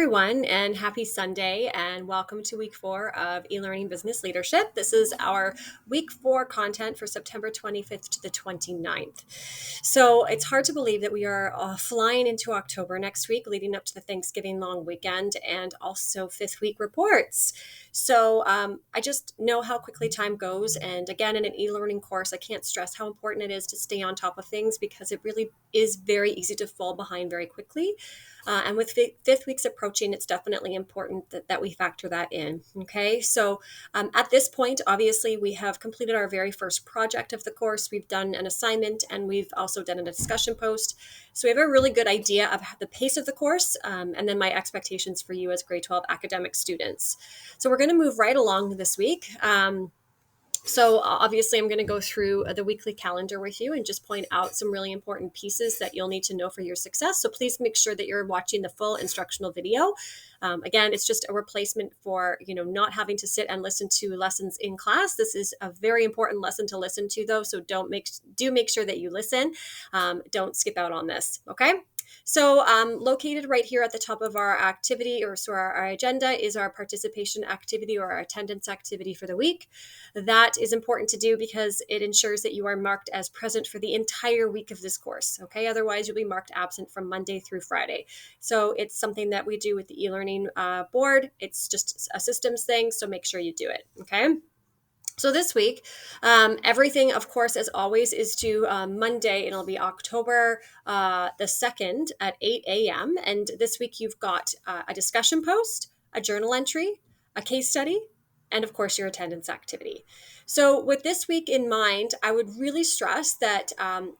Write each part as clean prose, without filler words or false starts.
Everyone, and happy Sunday, and welcome to week 4 of e-learning business leadership. This is our week 4 content for September 25th to the 29th. So it's hard to believe that we are flying into October next week, leading up to the Thanksgiving long weekend and also fifth week reports. So I just know how quickly time goes. And again, in an e-learning course, I can't stress how important it is to stay on top of things because it really is very easy to fall behind very quickly. And with fifth weeks approaching, it's definitely important that we factor that in. Okay, so at this point, obviously, we have completed our very first project of the course. We've done an assignment and we've also done a discussion post. So we have a really good idea of the pace of the course and then my expectations for you as grade 12 academic students. So we're going to move right along this week. So obviously, I'm going to go through the weekly calendar with you and just point out some really important pieces that you'll need to know for your success. So please make sure that you're watching the full instructional video. Again, it's just a replacement for not having to sit and listen to lessons in class. This is a very important lesson to listen to, though. So do make sure that you listen. Don't skip out on this. Okay. So located right here at the top of our activity our agenda is our participation activity or our attendance activity for the week. That is important to do because it ensures that you are marked as present for the entire week of this course. Okay, otherwise you'll be marked absent from Monday through Friday. So it's something that we do with the e-learning board. It's just a systems thing, so make sure you do it. Okay. So this week, everything, of course, as always, is due Monday. It'll be October the 2nd at 8 a.m. And this week you've got a discussion post, a journal entry, a case study, and of course your attendance activity. So with this week in mind, I would really stress that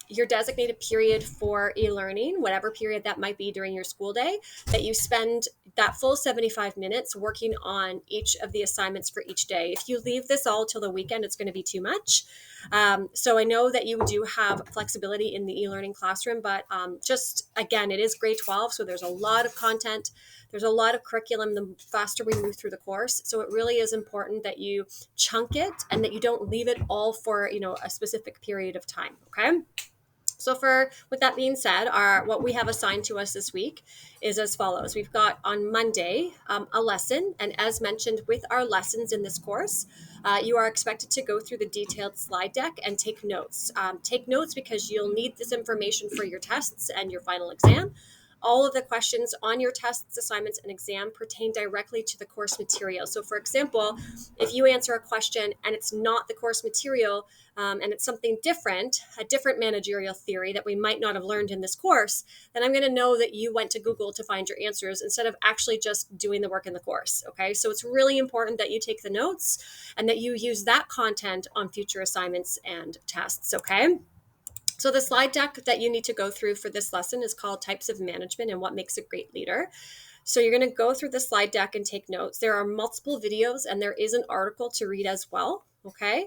your designated period for e-learning, whatever period that might be during your school day, that you spend that full 75 minutes working on each of the assignments for each day. If you leave this all till the weekend, it's going to be too much. So I know that you do have flexibility in the e-learning classroom, but just again, it is grade 12, so there's a lot of content. There's a lot of curriculum the faster we move through the course. So it really is important that you chunk it and that you don't leave it all for a specific period of time. Okay. So with that being said, what we have assigned to us this week is as follows. We've got on Monday a lesson, and as mentioned with our lessons in this course, you are expected to go through the detailed slide deck and take notes. Take notes because you'll need this information for your tests and your final exam. All of the questions on your tests, assignments, and exam pertain directly to the course material. So for example, if you answer a question and it's not the course material, and it's something different, a different managerial theory that we might not have learned in this course, then I'm going to know that you went to Google to find your answers instead of actually just doing the work in the course. Okay, so it's really important that you take the notes and that you use that content on future assignments and tests. Okay. So the slide deck that you need to go through for this lesson is called Types of Management and What Makes a Great Leader. So you're going to go through the slide deck and take notes. There are multiple videos and there is an article to read as well. Okay.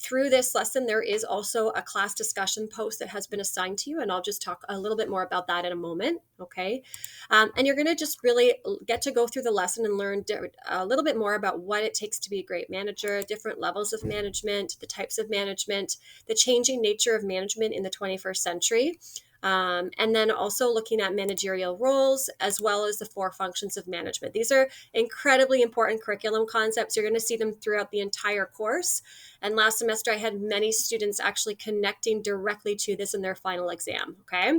Through this lesson, there is also a class discussion post that has been assigned to you, and I'll just talk a little bit more about that in a moment. Okay. And you're going to just really get to go through the lesson and learn a little bit more about what it takes to be a great manager, different levels of management, the types of management, the changing nature of management in the 21st century. And then also looking at managerial roles as well as the 4 functions of management. These are incredibly important curriculum concepts. You're going to see them throughout the entire course. And last semester, I had many students actually connecting directly to this in their final exam. Okay.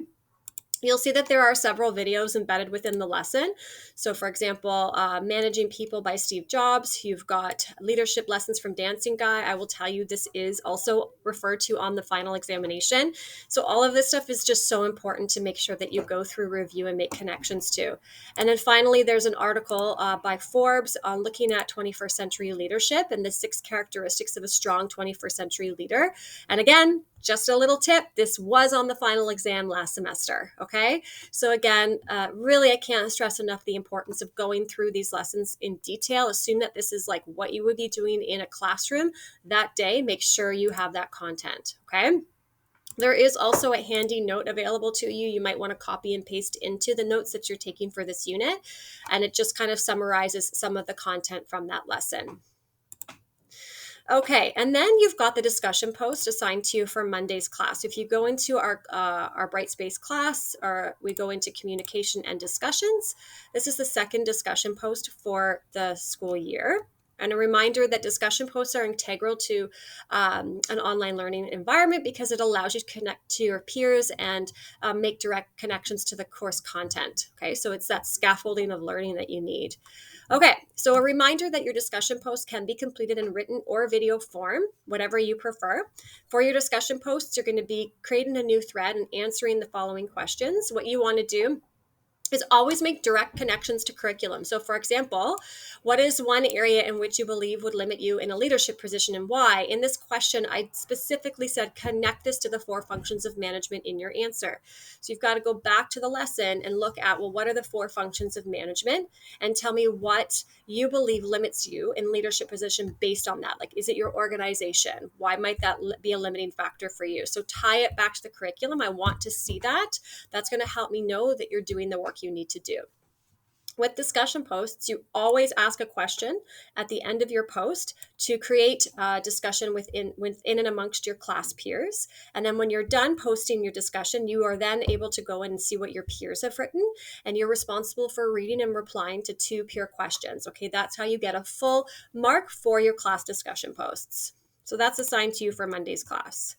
You'll see that there are several videos embedded within the lesson. So for example, Managing People by Steve Jobs. You've got Leadership Lessons from Dancing Guy. I will tell you this is also referred to on the final examination. So all of this stuff is just so important to make sure that you go through, review, and make connections to. And then finally, there's an article by Forbes on looking at 21st century leadership and the 6 characteristics of a strong 21st century leader. And again, just a little tip, this was on the final exam last semester, okay? So again, really I can't stress enough the importance of going through these lessons in detail. Assume that this is like what you would be doing in a classroom that day. Make sure you have that content, okay? There is also a handy note available to you. You might want to copy and paste into the notes that you're taking for this unit, and it just kind of summarizes some of the content from that lesson. Okay, and then you've got the discussion post assigned to you for Monday's class. If you go into our Bright Space class, or we go into communication and discussions, this is the second discussion post for the school year. And a reminder that discussion posts are integral to an online learning environment because it allows you to connect to your peers and make direct connections to the course content. Okay, so it's that scaffolding of learning that you need. Okay, so a reminder that your discussion post can be completed in written or video form, whatever you prefer. For your discussion posts, you're going to be creating a new thread and answering the following questions. What you want to do is always make direct connections to curriculum. So, for example, what is one area in which you believe would limit you in a leadership position and why? In this question, I specifically said connect this to the 4 functions of management in your answer. So, you've got to go back to the lesson and look at, well, what are the 4 functions of management? And tell me what you believe limits you in leadership position based on that. Like, is it your organization? Why might that be a limiting factor for you? So, tie it back to the curriculum. I want to see that. That's going to help me know that you're doing the work you need to do. With discussion posts, you always ask a question at the end of your post to create a discussion within and amongst your class peers. And then when you're done posting your discussion, you are then able to go in and see what your peers have written. And you're responsible for reading and replying to 2 peer questions. Okay, that's how you get a full mark for your class discussion posts. So that's assigned to you for Monday's class.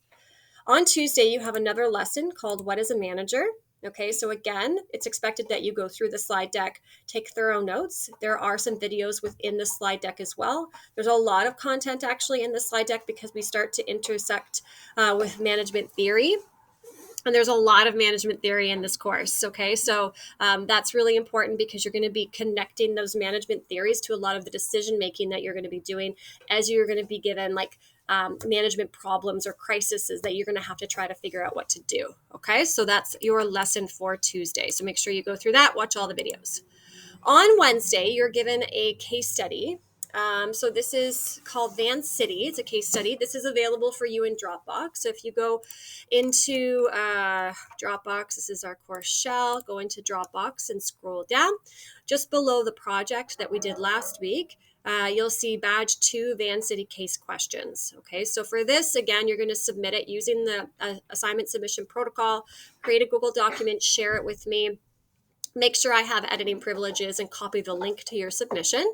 On Tuesday, you have another lesson called What is a Manager? Okay, so again, it's expected that you go through the slide deck, take thorough notes. There are some videos within the slide deck as well. There's a lot of content actually in the slide deck because we start to intersect with management theory. And there's a lot of management theory in this course. Okay, so that's really important because you're going to be connecting those management theories to a lot of the decision making that you're going to be doing as you're going to be given like management problems or crises that you're going to have to try to figure out what to do. Okay, so that's your lesson for Tuesday. So make sure you go through that, watch all the videos. On Wednesday, you're given a case study. So this is called Van City. It's a case study. This is available for you in Dropbox. So if you go into Dropbox, this is our course shell. Go into Dropbox and scroll down. Just below the project that we did last week, you'll see badge 2 Van City case questions. Okay, so for this, again, you're going to submit it using the assignment submission protocol, create a Google document, share it with me. Make sure I have editing privileges and copy the link to your submission.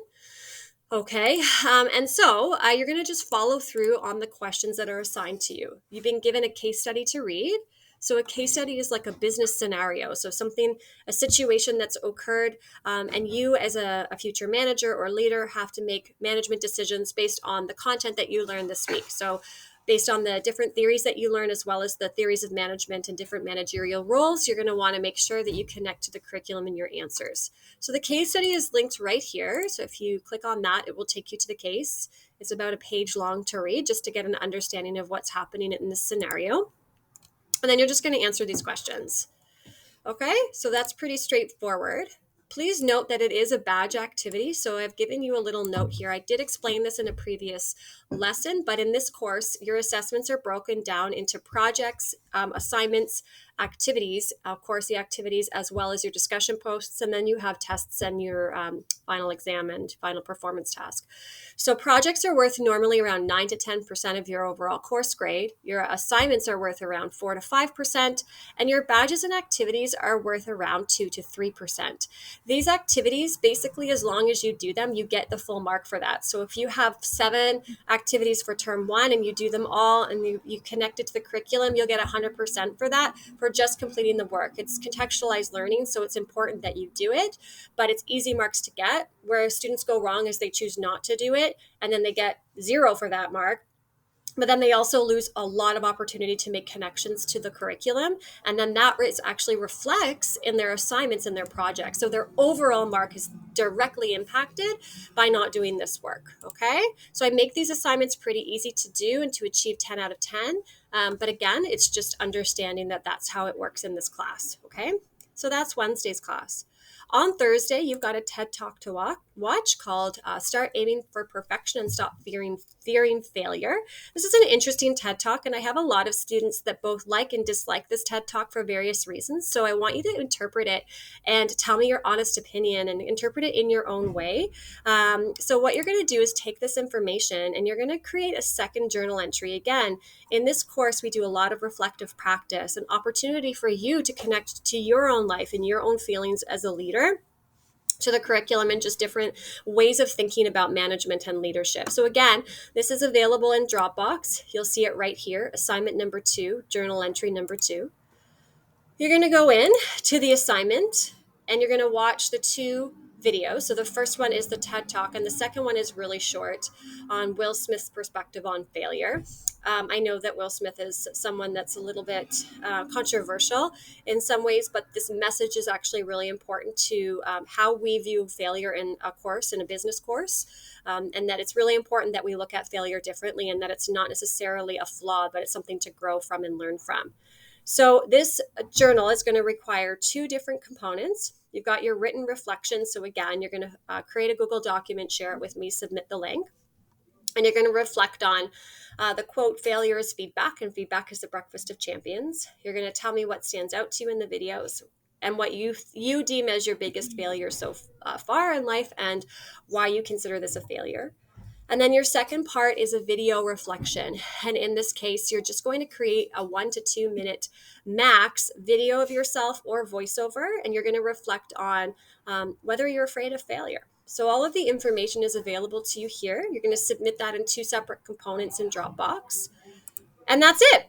Okay, and so you're going to just follow through on the questions that are assigned to you. You've been given a case study to read. So a case study is like a business scenario. So a situation that's occurred, and you as a future manager or leader have to make management decisions based on the content that you learned this week. So based on the different theories that you learn, as well as the theories of management and different managerial roles, you're going to want to make sure that you connect to the curriculum in your answers. So the case study is linked right here. So if you click on that, it will take you to the case. It's about a page long to read just to get an understanding of what's happening in this scenario. And then you're just going to answer these questions. Okay, so that's pretty straightforward. Please note that it is a badge activity, so I've given you a little note here. I did explain this in a previous lesson, but in this course, your assessments are broken down into projects, assignments, activities, of course, the activities, as well as your discussion posts, and then you have tests and your final exam and final performance task. So projects are worth normally around 9 to 10% of your overall course grade. Your assignments are worth around 4 to 5%, and your badges and activities are worth around 2 to 3%. These activities, basically, as long as you do them, you get the full mark for that. So if you have 7 activities for term 1 and you do them all and you connect it to the curriculum, you'll get 100% for that, for just completing the work. It's contextualized learning, so it's important that you do it, but it's easy marks to get. Where students go wrong is they choose not to do it, and then they get 0 for that mark. But then they also lose a lot of opportunity to make connections to the curriculum. And then that actually reflects in their assignments and their projects. So their overall mark is directly impacted by not doing this work. Okay. So I make these assignments pretty easy to do and to achieve 10 out of 10. But again, it's just understanding that that's how it works in this class. Okay. So that's Wednesday's class. On Thursday, you've got a TED Talk to watch called Start Aiming for Perfection and Stop Fearing Failure. This is an interesting TED Talk, and I have a lot of students that both like and dislike this TED Talk for various reasons. So I want you to interpret it and tell me your honest opinion and interpret it in your own way. So what you're going to do is take this information and you're going to create a second journal entry. Again, in this course, we do a lot of reflective practice, an opportunity for you to connect to your own life and your own feelings as a leader, to the curriculum, and just different ways of thinking about management and leadership. So again, this is available in Dropbox. You'll see it right here, assignment number 2, journal entry number 2. You're going to go in to the assignment and you're going to watch the 2 videos. So the first one is the TED Talk, and the second one is really short on Will Smith's perspective on failure. I know that Will Smith is someone that's a little bit controversial in some ways, but this message is actually really important to how we view failure in a course, in a business course, and that it's really important that we look at failure differently, and that it's not necessarily a flaw, but it's something to grow from and learn from. So this journal is going to require 2 different components. You've got your written reflection. So again, you're going to create a Google document, share it with me, submit the link. And you're going to reflect on the quote, failure is feedback, and feedback is the breakfast of champions. You're going to tell me what stands out to you in the videos and what you deem as your biggest failure so far in life, and why you consider this a failure. And then your second part is a video reflection. And in this case, you're just going to create a 1 to 2 minute max video of yourself or voiceover, and you're going to reflect on whether you're afraid of failure. So all of the information is available to you here. You're going to submit that in 2 separate components in Dropbox. And that's it.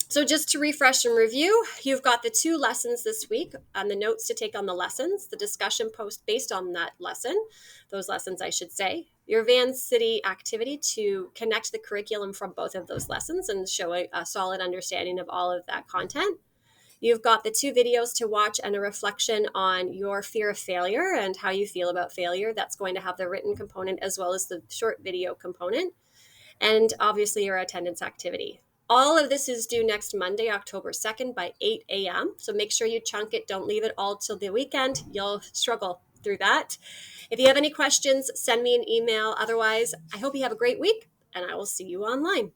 So just to refresh and review, you've got the 2 lessons this week and the notes to take on the lessons, the discussion post based on that lesson, those lessons I should say, your Van City activity to connect the curriculum from both of those lessons and show a solid understanding of all of that content. You've got the 2 videos to watch and a reflection on your fear of failure and how you feel about failure. That's going to have the written component as well as the short video component. And obviously your attendance activity. All of this is due next Monday, October 2nd by 8 a.m. So make sure you chunk it. Don't leave it all till the weekend. You'll struggle through that. If you have any questions, send me an email. Otherwise, I hope you have a great week, and I will see you online.